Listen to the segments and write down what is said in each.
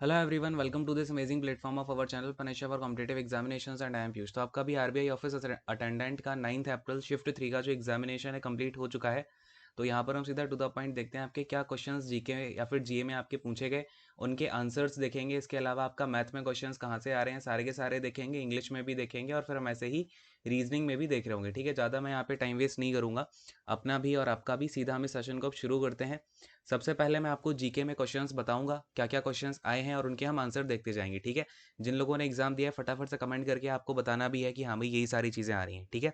Hello everyone, welcome to this amazing platform of our channel पनेशा for competitive examinations and I am Piyush. तो आपका भी RBI office attendant का 9 अप्रैल shift 3 का जो एग्जामिनेशन है कंप्लीट हो चुका है। तो यहाँ पर हम सीधा टू द पॉइंट देखते हैं आपके क्या क्वेश्चंस जीके या फिर जीए में आपके पूछे गए, उनके आंसर्स देखेंगे। इसके अलावा आपका मैथ में क्वेश्चंस कहाँ से आ रहे हैं सारे के सारे देखेंगे, इंग्लिश में भी देखेंगे और फिर हम ऐसे ही रीजनिंग में भी देख रहे होंगे। ठीक है, ज़्यादा मैं यहाँ पे टाइम वेस्ट नहीं करूँगा अपना भी और आपका भी। सीधा हम इस सेशन को अब शुरू करते हैं। सबसे पहले मैं आपको जीके में क्वेश्चंस बताऊंगा, क्या क्या क्वेश्चंस आए हैं और उनके हम आंसर देखते जाएंगे। ठीक है, जिन लोगों ने एग्जाम दिया है फटाफट से कमेंट करके आपको बताना भी है कि हाँ भाई यही सारी चीज़ें आ रही हैं। ठीक है,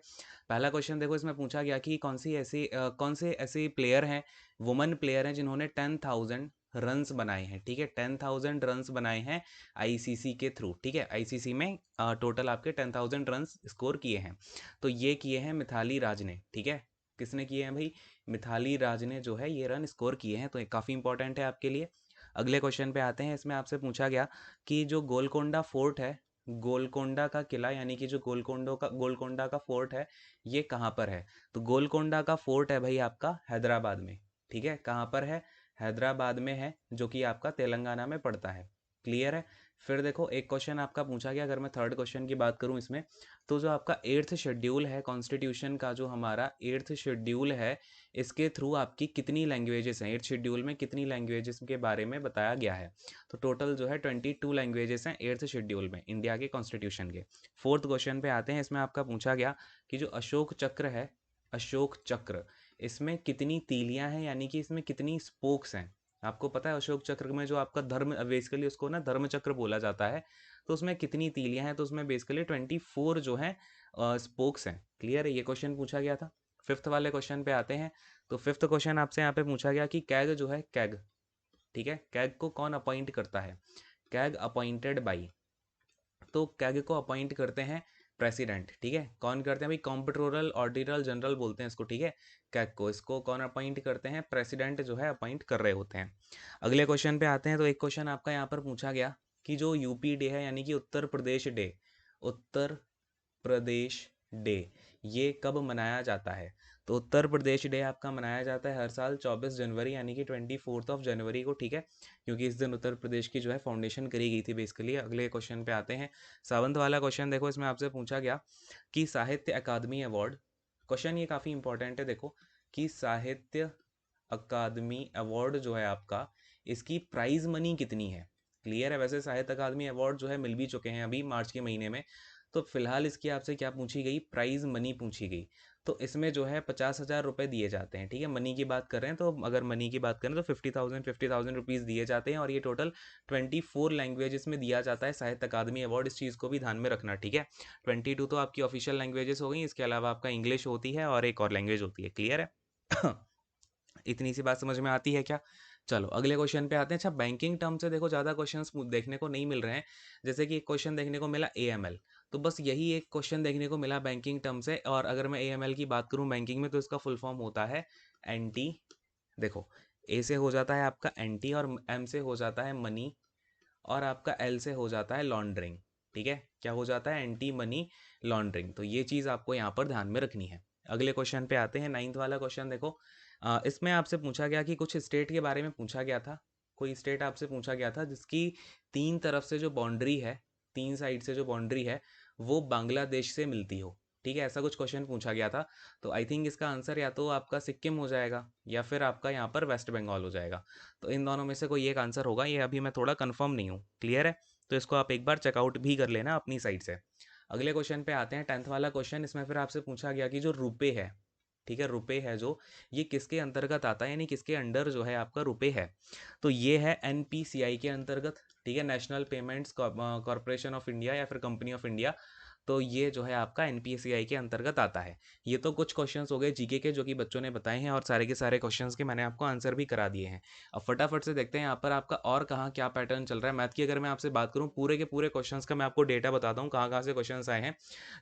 पहला क्वेश्चन देखो, इसमें पूछा गया कि कौन से ऐसे प्लेयर हैं, वुमन प्लेयर हैं जिन्होंने 10,000 रन्स बनाए हैं। ठीक है, 10,000 रन्स बनाए हैं आईसीसी के थ्रू। ठीक है, आईसीसी में टोटल आपके 10,000 रन्स स्कोर किए हैं। तो ये किए हैं मिथाली राज ने। ठीक है, किसने किए हैं भाई? मिथाली राज ने जो है ये रन स्कोर किए हैं, तो ये काफ़ी इंपॉर्टेंट है आपके लिए। अगले क्वेश्चन पे आते हैं। इसमें आपसे पूछा गया कि जो गोलकोंडा फोर्ट है, गोलकोंडा का किला यानी कि जो गोलकोंडा का फोर्ट है, ये कहाँ पर है? तो गोलकोंडा का फोर्ट है भाई आपका हैदराबाद में। ठीक है, कहाँ पर है? हैदराबाद में है, जो कि आपका तेलंगाना में पड़ता है। क्लियर है? फिर देखो एक क्वेश्चन आपका पूछा गया, अगर मैं थर्ड क्वेश्चन की बात करूं इसमें, तो जो आपका एट्थ शेड्यूल है कॉन्स्टिट्यूशन का, जो हमारा एट्थ शेड्यूल है, इसके थ्रू आपकी कितनी लैंग्वेजेस हैं? एट्थ शेड्यूल में कितनी लैंग्वेजेस के बारे में बताया गया है? तो टोटल जो है 22 लैंग्वेजेस हैं एट्थ शेड्यूल में इंडिया के कॉन्स्टिट्यूशन के। फोर्थ क्वेश्चन पे आते हैं। इसमें आपका पूछा गया कि जो अशोक चक्र है, अशोक चक्र, इसमें कितनी तीलियां हैं यानी कि इसमें कितनी स्पोक्स हैं? आपको पता है अशोक चक्र में जो आपका धर्म, बेसिकली उसको ना धर्म चक्र बोला जाता है, तो उसमें कितनी तीलियां हैं? तो उसमें बेसिकली 24 जो है स्पोक्स हैं। क्लियर है? ये क्वेश्चन पूछा गया था। फिफ्थ वाले क्वेश्चन पे आते हैं। तो फिफ्थ क्वेश्चन आपसे यहाँ पे पूछा गया कि कैग जो है, कैग, ठीक है, कैग को कौन अपॉइंट करता है? कैग अपॉइंटेड बाई, तो कैग को अपॉइंट करते हैं प्रेसिडेंट। ठीक है, कौन करते हैं भाई? कॉम्पिट्रोरल ऑडिटर जनरल बोलते हैं इसको। ठीक है, कैग को, इसको कौन अपॉइंट करते हैं? प्रेसिडेंट जो है अपॉइंट कर रहे होते हैं। अगले क्वेश्चन पे आते हैं। तो एक क्वेश्चन आपका यहाँ पर पूछा गया कि जो यूपी डे है यानी कि उत्तर प्रदेश डे, उत्तर प्रदेश डे, ये कब मनाया जाता है? तो उत्तर प्रदेश डे आपका मनाया जाता है हर साल 24 जनवरी यानी कि 24 को। ठीक है, क्योंकि इस दिन उत्तर प्रदेश की जो है फाउंडेशन करी गई थी बेसिकली। अगले क्वेश्चन पे आते हैं। सेवंथ वाला क्वेश्चन देखो, इसमें आपसे पूछा गया कि साहित्य अकादमी अवार्ड, क्वेश्चन ये काफ़ी इंपॉर्टेंट है देखो, कि साहित्य अकादमी अवार्ड जो है आपका, इसकी प्राइज मनी कितनी है? क्लियर है? वैसे साहित्य अकादमी अवार्ड जो है मिल भी चुके हैं अभी मार्च के महीने में। तो फिलहाल इसकी आपसे क्या पूछी गई? प्राइज मनी पूछी गई। तो इसमें जो है 50,000 रुपये दिए जाते हैं। ठीक है, मनी की बात कर रहे हैं, तो अगर मनी की बात करें तो 50,000 रुपीज़ दिए जाते हैं, और ये टोटल 24 लैंग्वेजेस में दिया जाता है साहित्य अकादमी अवार्ड। इस चीज़ को भी ध्यान में रखना। ठीक है, 22 तो आपकी ऑफिशियल लैंग्वेजेस हो गई, इसके अलावा आपका इंग्लिश होती है और एक और लैंग्वेज होती है। क्लियर है? इतनी सी बात समझ में आती है क्या? चलो अगले क्वेश्चन पे आते हैं। अच्छा, बैंकिंग टर्म से देखो ज़्यादा क्वेश्चंस देखने को नहीं मिल रहे हैं। जैसे कि एक क्वेश्चन देखने को मिला एएमएल, तो बस यही एक क्वेश्चन देखने को मिला बैंकिंग टर्म से। और अगर मैं एएमएल की बात करूं बैंकिंग में, तो इसका फुल फॉर्म होता है एंटी, देखो, ए से हो जाता है आपका एंटी, और एम से हो जाता है मनी, और आपका एल से हो जाता है लॉन्ड्रिंग। ठीक है, क्या हो जाता है? Anti money laundering. तो ये चीज़ आपको यहाँ पर ध्यान में रखनी है। अगले क्वेश्चन पे आते हैं। नाइन्थ वाला क्वेश्चन देखो, इसमें आपसे पूछा गया कि कुछ स्टेट के बारे में पूछा गया था। कोई स्टेट आपसे पूछा गया था जिसकी तीन तरफ से जो बाउंड्री है, तीन साइड से जो बाउंड्री है, वो बांग्लादेश से मिलती हो। ठीक है, ऐसा कुछ क्वेश्चन पूछा गया था। तो आई थिंक इसका आंसर या तो आपका सिक्किम हो जाएगा या फिर आपका यहाँ पर वेस्ट बंगाल हो जाएगा। तो इन दोनों में से कोई एक आंसर होगा, ये अभी मैं थोड़ा कंफर्म नहीं हूँ। क्लियर है? तो इसको आप एक बार चेकआउट भी कर लेना अपनी साइड से। अगले क्वेश्चन पे आते हैं, टेंथ वाला क्वेश्चन। इसमें फिर आपसे पूछा गया कि जो रुपए है, ठीक है, रुपए है जो, ये किसके अंतर्गत आता है, यानी किसके अंडर जो है आपका रुपए है? तो ये है एनपीसीआई के अंतर्गत। ठीक है, national payments corporation of India या फिर कंपनी ऑफ इंडिया। तो ये जो है आपका एनपीसीआई के अंतर्गत आता है। ये तो कुछ क्वेश्चंस हो गए जीके के जो कि बच्चों ने बताए हैं, और सारे के सारे क्वेश्चंस के मैंने आपको आंसर भी करा दिए हैं। अब फटाफट से देखते हैं यहाँ पर आपका और कहाँ क्या पैटर्न चल रहा है। मैथ की अगर मैं आपसे बात करूँ, पूरे के पूरे क्वेश्चंस का मैं आपको डेटा बताता हूँ कहाँ कहाँ से क्वेश्चंस आए हैं,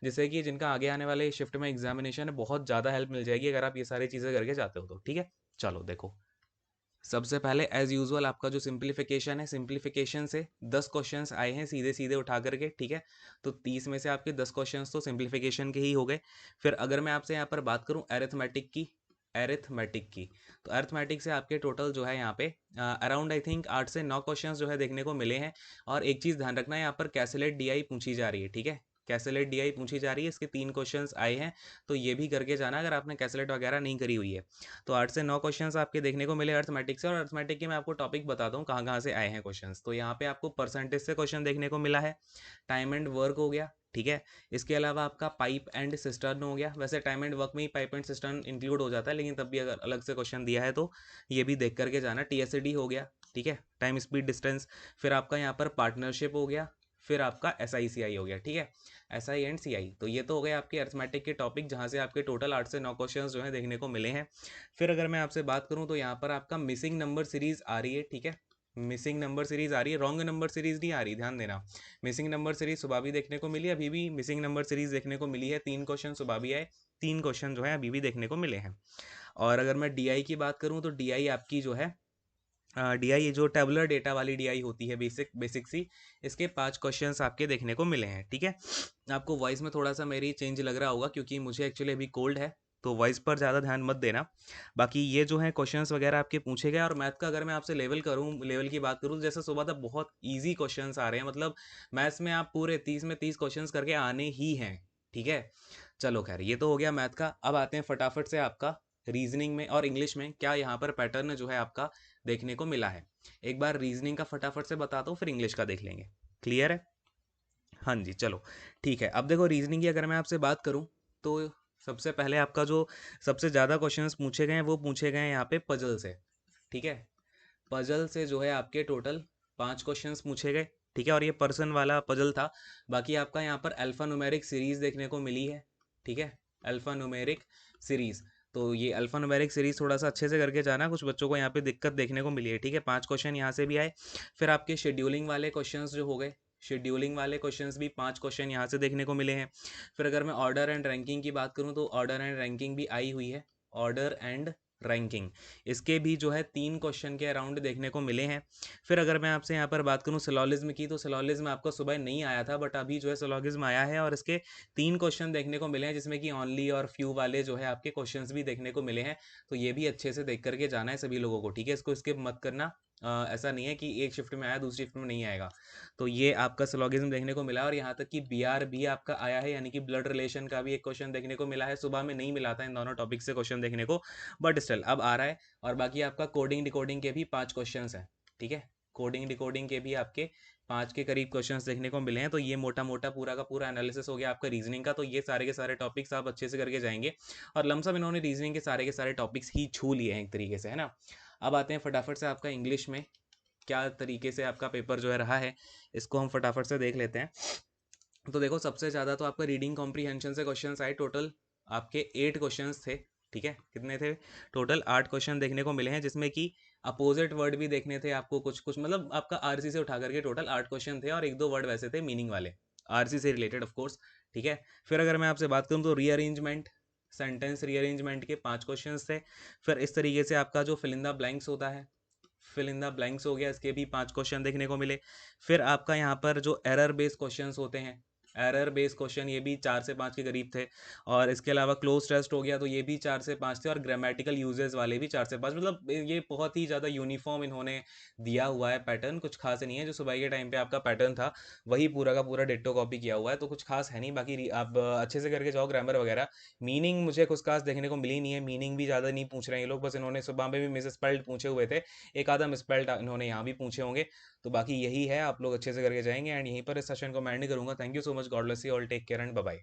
जिससे कि जिनका आगे आने वाले शिफ्ट में एग्जामिनेशन है बहुत ज़्यादा हेल्प मिल जाएगी अगर आप ये सारी चीज़ें करके जाते हो तो। ठीक है, चलो देखो, सबसे पहले एज यूजुअल आपका जो सिंप्लीफिकेशन है, सिंप्लीफिकेशन से 10 क्वेश्चंस आए हैं सीधे सीधे उठा करके। ठीक है, तो 30 में से आपके 10 क्वेश्चंस तो सिंप्लीफिकेशन के ही हो गए। फिर अगर मैं आपसे यहाँ पर बात करूँ एरिथमेटिक की, एरिथमेटिक की। तो अरिथमेटिक से आपके टोटल जो है यहाँ पे अराउंड आई थिंक 8 से 9 क्वेश्चंस जो है देखने को मिले हैं। और एक चीज़ ध्यान रखना है, यहाँ पर कैसेलेट डीआई पूछी जा रही है, ठीक है, कैसेलेट डीआई पूछी जा रही है, इसके 3 क्वेश्चंस आए हैं, तो ये भी करके जाना अगर आपने कैसेलेट वगैरह नहीं करी हुई है। तो 8 से 9 क्वेश्चंस आपके देखने को मिले अरिथमेटिक से। और अरिथमेटिक के मैं आपको टॉपिक बताता हूँ कहाँ कहाँ से आए हैं क्वेश्चंस। तो यहाँ पे आपको परसेंटेज से क्वेश्चन देखने को मिला है, टाइम एंड वर्क हो गया, ठीक है। इसके अलावा आपका पाइप एंड सिस्टर्न हो गया। वैसे टाइम एंड वर्क में ही पाइप एंड सिस्टर्न इंक्लूड हो जाता है, लेकिन तब भी अगर अलग से क्वेश्चन दिया है तो ये भी देख करके जाना। टीएसडी हो गया, ठीक है, टाइम स्पीड डिस्टेंस। फिर आपका यहाँ पर पार्टनरशिप हो गया, फिर आपका SI CI हो गया, ठीक है, SI एंड CI। तो ये तो हो गए आपके अरिथमेटिक के टॉपिक, जहाँ से आपके टोटल 8 से 9 क्वेश्चन जो है देखने को मिले हैं। फिर अगर मैं आपसे बात करूँ तो यहाँ पर आपका मिसिंग नंबर सीरीज आ रही है, ठीक है, मिसिंग नंबर सीरीज आ रही है, रॉन्ग नंबर सीरीज नहीं आ रही, ध्यान देना। मिसिंग नंबर सीरीज सुबह भी देखने को मिली, अभी भी मिसिंग नंबर सीरीज देखने को मिली है। 3 क्वेश्चन सुबह भी आए, 3 क्वेश्चन जो है अभी भी देखने को मिले हैं। और अगर मैं डीआई की बात करूं तो डीआई आपकी जो है डीआई जो टेबुलर डेटा वाली डीआई होती है, बेसिक बेसिक सी, इसके 5 क्वेश्चंस आपके देखने को मिले हैं, ठीक है। आपको वॉइस में थोड़ा सा मेरी चेंज लग रहा होगा क्योंकि मुझे एक्चुअली अभी कोल्ड है, तो वॉइस पर ज़्यादा ध्यान मत देना। बाकी ये जो है क्वेश्चंस वगैरह आपके पूछे गए। और मैथ का अगर मैं आपसे लेवल की बात करूँ, जैसे सुबह तक बहुत ईजी क्वेश्चंस आ रहे हैं, मतलब मैथ्स में आप पूरे 30 में 30 क्वेश्चंस करके आने ही हैं, ठीक है। चलो खैर, ये तो हो गया मैथ का। अब आते हैं फटाफट से आपका रीजनिंग में और इंग्लिश में क्या यहाँ पर पैटर्न जो है आपका देखने को मिला है। एक बार रीजनिंग का फटाफट से बताता हूँ, फिर इंग्लिश का देख लेंगे। क्लियर है? हाँ जी, चलो ठीक है। अब देखो रीजनिंग की अगर मैं आपसे बात करूँ तो सबसे पहले आपका जो सबसे ज़्यादा क्वेश्चंस पूछे गए हैं वो पूछे गए हैं यहाँ पे पजल से, ठीक है। पजल से जो है आपके टोटल 5 क्वेश्चंस पूछे गए, ठीक है। और ये पर्सन वाला पजल था। बाकी आपका यहाँ पर अल्फा न्यूमेरिक सीरीज देखने को मिली है, ठीक है, अल्फा न्यूमेरिक सीरीज। तो ये अल्फा न्यूमेरिक सीरीज थोड़ा सा अच्छे से करके जाना, कुछ बच्चों को यहाँ पे दिक्कत देखने को मिली है, ठीक है। 5 क्वेश्चन यहाँ से भी आए। फिर आपके शेड्यूलिंग वाले क्वेश्चंस जो हो गए, शेड्यूलिंग वाले क्वेश्चंस भी 5 क्वेश्चन यहाँ से देखने को मिले हैं। फिर अगर मैं ऑर्डर एंड रैंकिंग की बात करूँ तो ऑर्डर एंड रैंकिंग भी आई हुई है, ऑर्डर एंड रैंकिंग, इसके भी जो है 3 क्वेश्चन के अराउंड देखने को मिले हैं। फिर अगर मैं आपसे यहाँ पर बात करूँ सिलोलिज्म की, तो सिलोलिज्म आपको सुबह नहीं आया था, बट अभी जो है सिलोलिज्म आया है और इसके 3 क्वेश्चन देखने को मिले हैं, जिसमें कि ओनली और फ्यू वाले जो है आपके क्वेश्चंस भी देखने को मिले हैं। तो ये भी अच्छे से देख करके जाना है सभी लोगों को, ठीक है, इसको स्किप मत करना। ऐसा नहीं है कि एक शिफ्ट में आया दूसरी शिफ्ट में नहीं आएगा। तो ये आपका सिलोगिज्म देखने को मिला। और यहाँ तक कि बीआर भी आपका आया है, यानी कि ब्लड रिलेशन का भी एक क्वेश्चन देखने को मिला है। सुबह में नहीं मिला था इन दोनों टॉपिक से क्वेश्चन देखने को, बट स्टिल अब आ रहा है। और बाकी आपका कोडिंग डिकोडिंग के भी 5 क्वेश्चन हैं, ठीक है, कोडिंग डिकोडिंग के भी आपके 5 के करीब क्वेश्चंस देखने को मिले हैं। तो ये मोटा मोटा पूरा का पूरा एनालिसिस हो गया आपका रीजनिंग का। तो ये सारे के सारे टॉपिक्स आप अच्छे से करके जाएंगे। और लमसम इन्होंने रीजनिंग के सारे टॉपिक्स ही छू लिए हैं एक तरीके से, है ना। अब आते हैं फटाफट से आपका इंग्लिश में क्या तरीके से आपका पेपर जो है रहा है, इसको हम फटाफट से देख लेते हैं। तो देखो सबसे ज़्यादा तो आपका रीडिंग कॉम्प्रीहेंशन से क्वेश्चंस आए, टोटल आपके 8 क्वेश्चंस थे, ठीक है। कितने थे? टोटल 8 क्वेश्चन देखने को मिले हैं, जिसमें कि अपोजिट वर्ड भी देखने थे आपको कुछ कुछ, मतलब आपका आरसी से उठा करके टोटल 8 क्वेश्चन थे और 1-2 वर्ड वैसे थे मीनिंग वाले, आरसी से रिलेटेड ऑफ कोर्स, ठीक है। फिर अगर मैं आपसे बात करूँ तो रीअरेंजमेंट, सेंटेंस रीअरेंजमेंट के 5 क्वेश्चंस थे। फिर इस तरीके से आपका जो फिल इन द ब्लैंक्स होता है, फिल इन द ब्लैंक्स हो गया, इसके भी 5 क्वेश्चन देखने को मिले। फिर आपका यहाँ पर जो एरर बेस्ड क्वेश्चंस होते हैं, एरर बेस्ड क्वेश्चन, ये भी 4 से 5 के करीब थे। और इसके अलावा क्लोज टेस्ट हो गया, तो ये भी 4 से 5 थे। और ग्रामेटिकल यूजेस वाले भी 4 से 5, मतलब ये बहुत ही ज़्यादा यूनिफॉर्म इन्होंने दिया हुआ है पैटर्न, कुछ खास नहीं है। जो सुबह के टाइम पे आपका पैटर्न था वही पूरा का पूरा डिट्टो कॉपी किया हुआ है, तो कुछ खास है नहीं। बाकी आप अच्छे से करके जाओ ग्रामर वगैरह। मीनिंग मुझे कुछ खास देखने को मिली नहीं है, मीनिंग भी ज़्यादा नहीं पूछ रहे हैं ये लोग, बस इन्होंने सुबह में भी मिस स्पेल्ड पूछे हुए थे, एक आधा मिसपेल्ड इन्होंने यहाँ भी पूछे होंगे। तो बाकी यही है, आप लोग अच्छे से करके जाएंगे। एंड यहीं पर इस सेशन को मैं एंड करूंगा। Thank you so much, God bless you all, take care and bye bye.